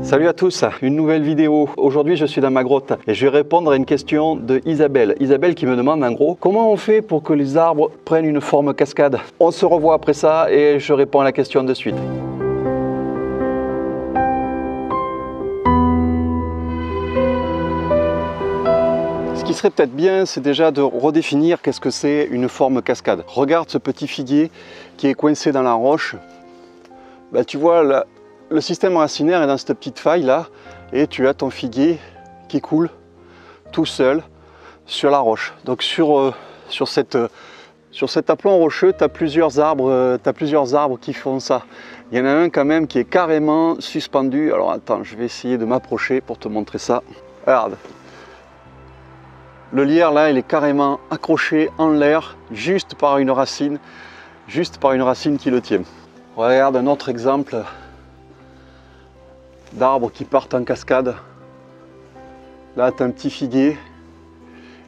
Salut à tous, une nouvelle vidéo. Aujourd'hui je suis dans ma grotte et je vais répondre à une question de Isabelle. Isabelle qui me demande en gros comment on fait pour que les arbres prennent une forme cascade. On se revoit après ça et je réponds à la question de suite. Ce qui serait peut-être bien, c'est déjà de redéfinir qu'est-ce que c'est une forme cascade. Regarde ce petit figuier qui est coincé dans la roche. Tu vois, le système racinaire est dans cette petite faille là et tu as ton figuier qui coule tout seul sur la roche. Donc sur cet aplomb rocheux, tu as plusieurs arbres qui font ça. Il y en a un quand même qui est carrément suspendu. Alors attends, je vais essayer de m'approcher pour te montrer ça. Regarde. Le lierre là, il est carrément accroché en l'air juste par une racine qui le tient. Regarde un autre exemple d'arbres qui partent en cascade. Là, tu as un petit figuier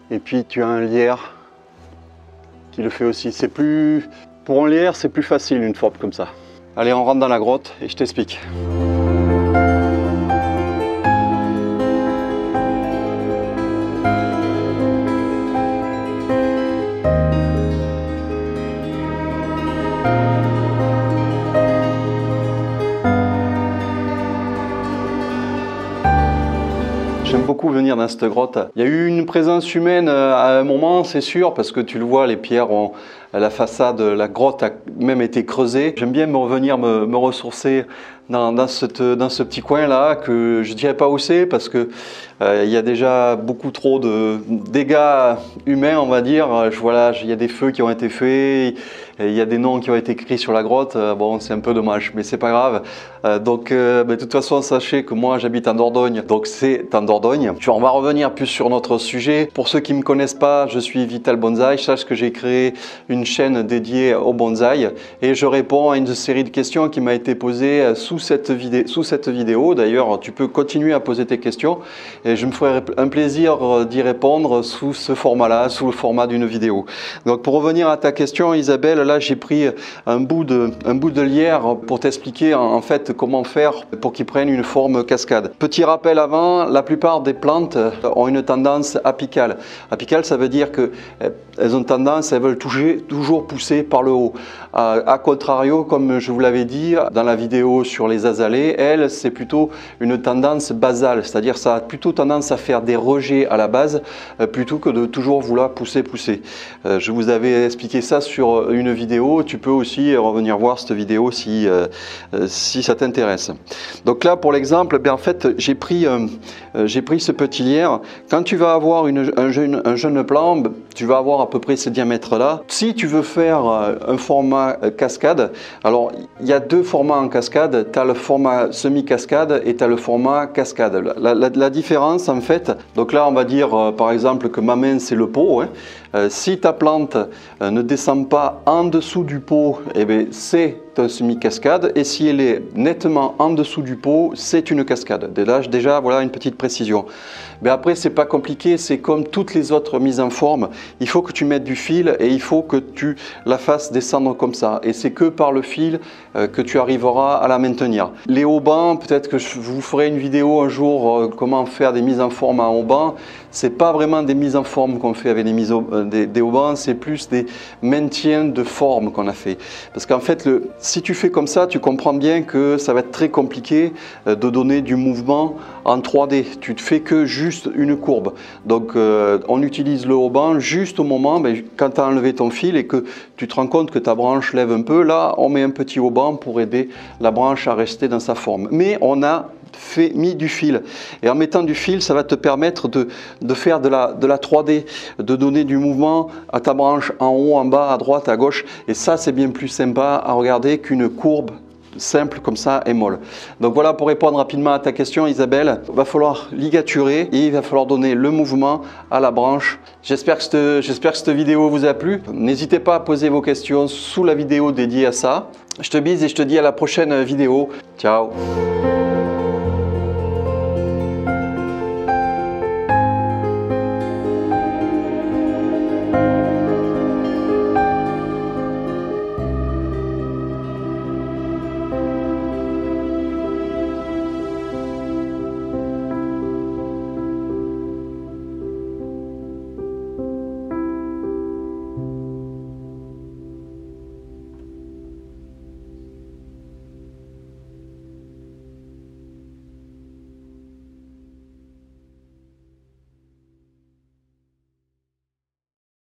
et puis tu as un lierre qui le fait aussi. Pour un lierre, c'est plus facile une forme comme ça. Allez, on rentre dans la grotte et je t'explique. J'aime beaucoup venir dans cette grotte. Il y a eu une présence humaine à un moment, c'est sûr, parce que tu le vois, les pierres ont la façade, la grotte a même été creusée. J'aime bien revenir me ressourcer dans ce petit coin là, que je ne dirais pas où c'est, parce que il y a déjà beaucoup trop de dégâts humains, on va dire. Voilà, il y a des feux qui ont été faits, il y a des noms qui ont été écrits sur la grotte. Bon, c'est un peu dommage, mais c'est pas grave. De toute façon, sachez que moi j'habite en Dordogne, donc c'est en Dordogne. On va revenir plus sur notre sujet. Pour ceux qui ne me connaissent pas, je suis Vital Bonsaï. Sache que j'ai créé une chaîne dédiée au bonsaï et je réponds à une série de questions qui m'a été posée sous cette vidéo. D'ailleurs, tu peux continuer à poser tes questions et je me ferai un plaisir d'y répondre sous ce format-là, sous le format d'une vidéo. Donc pour revenir à ta question, Isabelle, là j'ai pris un bout de lierre pour t'expliquer en fait comment faire pour qu'ils prennent une forme cascade. Petit rappel avant, la plupart des plantes ont une tendance apicale. Apicale, ça veut dire qu'elles ont tendance, elles veulent toujours pousser par le haut. A contrario, comme je vous l'avais dit dans la vidéo sur les azalées, elles, c'est plutôt une tendance basale, c'est-à-dire ça a plutôt tendance à faire des rejets à la base plutôt que de toujours vouloir pousser. Je vous avais expliqué ça sur une vidéo, tu peux aussi revenir voir cette vidéo si ça t'intéresse. Donc là, pour l'exemple, en fait, j'ai pris ce petit lierre. Quand tu vas avoir un jeune plant, tu vas avoir à peu près ce diamètre-là. Si tu veux faire un format cascade, alors il y a deux formats en cascade. Tu as le format semi-cascade et tu as le format cascade. La différence, en fait, donc là, on va dire par exemple que ma main, c'est le pot. Si ta plante ne descend pas en dessous du pot, c'est un semi-cascade, et si elle est nettement en dessous du pot, c'est une cascade. Déjà, voilà une petite précision. Mais après, c'est pas compliqué, c'est comme toutes les autres mises en forme. Il faut que tu mettes du fil et il faut que tu la fasses descendre comme ça. Et c'est que par le fil que tu arriveras à la maintenir. Les haubans, peut-être que je vous ferai une vidéo un jour comment faire des mises en forme à haubans. C'est pas vraiment des mises en forme qu'on fait avec des haubans, c'est plus des maintiens de forme qu'on a fait. Parce qu'en fait, si tu fais comme ça, tu comprends bien que ça va être très compliqué de donner du mouvement en 3D. Tu ne fais que juste une courbe. Donc on utilise le hauban juste au moment, quand tu as enlevé ton fil et que tu te rends compte que ta branche lève un peu, là on met un petit hauban pour aider la branche à rester dans sa forme. Mais on a mis du fil, et en mettant du fil, ça va te permettre de faire de la 3D, de donner du mouvement à ta branche en haut, en bas, à droite, à gauche, et ça c'est bien plus sympa à regarder qu'une courbe simple comme ça et molle. Donc voilà, pour répondre rapidement à ta question, Isabelle, il va falloir ligaturer et il va falloir donner le mouvement à la branche. J'espère que cette vidéo vous a plu. N'hésitez pas à poser vos questions sous la vidéo dédiée à ça. Je te bise et je te dis à la prochaine vidéo. Ciao.